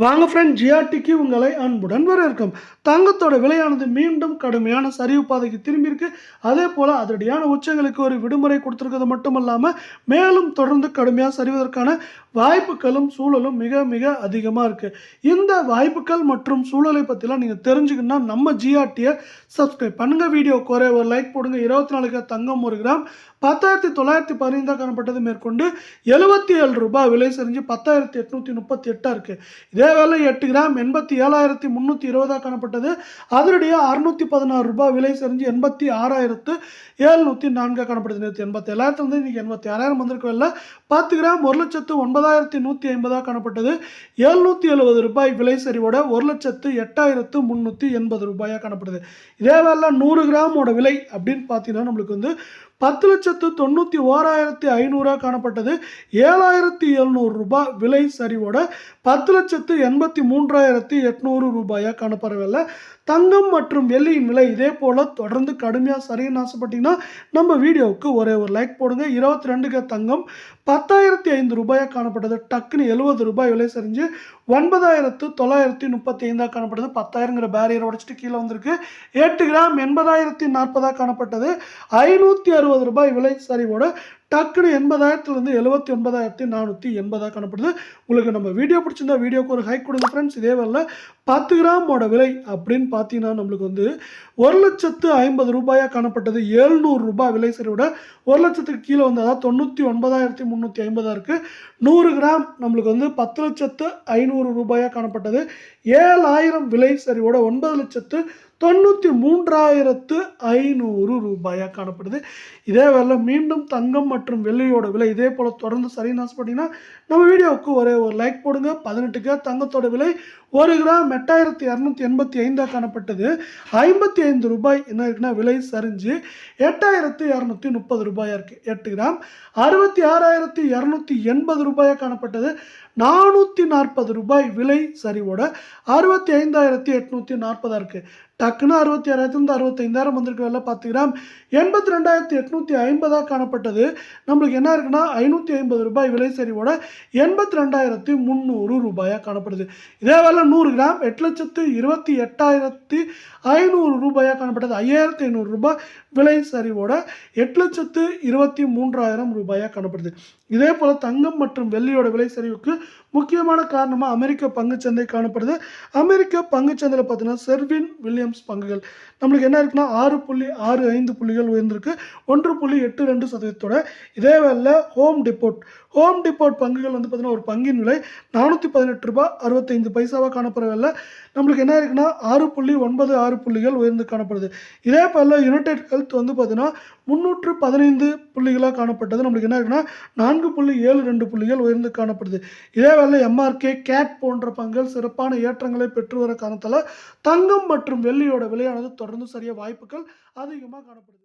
வாங்க ஃப்ரெண்ட், ஜிஆர்டிக்கு உங்களை அன்புடன் வரவேற்கும். தங்கத்தோட விலையானது மீண்டும் கடுமையான சரிவு பாதைக்கு திரும்பியிருக்கு. அதே போல் அதிரடியான உச்சங்களுக்கு ஒரு விடுமுறை கொடுத்துருக்கிறது மட்டுமல்லாமல் மேலும் தொடர்ந்து கடுமையாக சரிவதற்கான வாய்ப்புகளும் சூழலும் மிக மிக அதிகமாக இருக்குது. இந்த வாய்ப்புகள் மற்றும் சூழலை பற்றிலாம் நீங்கள் தெரிஞ்சுக்கணுன்னா நம்ம ஜிஆர்டியை சப்ஸ்கிரைப் பண்ணுங்கள். வீடியோக்கு ஒரு லைக் போடுங்க. 24 தங்கம் 1 கிராம் 10,915 காணப்பட்டது. மேற்கொண்டு ரூபாய் 77 விலை சரிஞ்சு 10,838 இருக்குது. இதே வேலை 8 கிராம் 87,320 காணப்பட்டது. அதிரடியாக 616 ரூபாய் விலை சரிஞ்சு 86,704 காணப்படுது. நேற்று 87,000 வந்து இன்னைக்கு 86,000 வந்திருக்க வேலை 10 கிராம் 1,09,150 காணப்பட்டது. 770 ரூபாய் விலை சரிவோட 1,08,380 ரூபாயாக காணப்படுது. இதே வேலை 100 கிராமோட விலை அப்படின்னு பார்த்தீங்கன்னா நம்மளுக்கு வந்து 10,91,500 காணப்பட்டது. 7,700 ரூபாய் விலை சரிவோட 10,83,800 ரூபாயாக காணப்படவில்லை. தங்கம் மற்றும் வெள்ளியின் விலை இதே போல் தொடர்ந்து கடுமையாக சரின்னு ஆசைப்பட்டீங்கன்னா நம்ம வீடியோவுக்கு ஒரு லைக் போடுங்க. 22 தங்கம் 10,005 ரூபாயாக காணப்பட்டது. டக்குன்னு 70 ரூபாய் விலை சரிஞ்சு 9,935 காணப்பட்டது. 10,000ங்கிற பேரியரை உடைச்சிட்டு கீழே வந்திருக்கு. 8 கிராம் 80,040 காணப்பட்டது. 560 ரூபாய் விலை சரிவோட டக்குன்னு 80,000லேருந்து 79,480 காணப்படுது. உங்களுக்கு நம்ம வீடியோ பிடிச்சிருந்தா வீடியோக்கு ஒரு ஹைக் கொடுங்க ஃப்ரெண்ட்ஸ். இதே வேலை 10 கிராமோட விலை அப்படின்னு பார்த்தீங்கன்னா நம்மளுக்கு வந்து 1,50,000 ரூபாயாக காணப்பட்டது. 700 ரூபாய் விலை சரிவோட 1 லட்சத்துக்கு கீழே வந்து அதாவது 99,350 இருக்குது. 100 கிராம் நம்மளுக்கு வந்து 10,05,000 ரூபாயாக காணப்பட்டது. 7,000 விலை சரிவோட 9,93,500 ரூபாயாக காணப்படுது. இதே வேலை மீண்டும் தங்கம் மற்றும் வெள்ளியோட விலை இதே போல் தொடர்ந்து சரின்னு ஆசைப்பட்டீங்கன்னா நம்ம வீடியோவுக்கு ஒரு லைக் போடுங்க. 18 தங்கத்தோட விலை 1 கிராம் 8,285 காணப்பட்டது. 55 ரூபாய் என்ன இருக்குன்னா விலை சரிஞ்சு 8,230 ரூபாயாக இருக்குது. 8 கிராம் 66,280 ரூபாயாக காணப்பட்டது. 440 ரூபாய் விலை சரிவோட 65,840 இருக்குது. டக்குன்னு 66,000 65,000 வந்திருக்கு. வேலை 10 கிராம் 82,850 காணப்பட்டது. நம்மளுக்கு என்ன இருக்குன்னா 550 ரூபாய் விலை சரிவோட 82,300 ரூபாயாக காணப்படுது. இதே வேலை 100 கிராம் 8,28,500 ரூபாயாக காணப்பட்டது. 5,500 ரூபாய் விலை சரிவோட 8,23,000 ரூபாயாக காணப்படுது. இதே போல் தங்கம் மற்றும் வெள்ளியோட விலை சரிவுக்கு முக்கியமான காரணமாக அமெரிக்க பங்குச்சந்தை காணப்படுது. அமெரிக்க பங்குச்சந்தையில் பார்த்தீங்கன்னா செர்வின் வில்லியம்ஸ் பங்குகள் நம்மளுக்கு என்ன இருக்குன்னா 6.65 புள்ளிகள் உயர்ந்திருக்கு. 1.82%. இதே வேலை ஹோம் டிப்போட் பங்குகள் வந்து பார்த்தீங்கன்னா ஒரு பங்கின் விலை 418 ரூபாய் 65 பைசாவாக காணப்படவில்லை. நம்மளுக்கு என்ன இருக்குன்னா 6.96 புள்ளிகள் உயர்ந்து காணப்படுது. இதே போல் யுனைடெட் ஹெல்த் வந்து பார்த்தீங்கன்னா 315 புள்ளிகளாக காணப்பட்டது. நம்மளுக்கு என்ன இருக்குன்னா 4.72 புள்ளிகள் உயர்ந்து காணப்படுது. இதே வேலை எம்ஆர்கே கேட் போன்ற பங்குகள் சிறப்பான ஏற்றங்களை பெற்று வர காரணத்தால் தங்கம் மற்றும் வெள்ளியோட விலையானது தொடர்ந்து சரியாக வாய்ப்புகள் அதிகமாக காணப்படுது.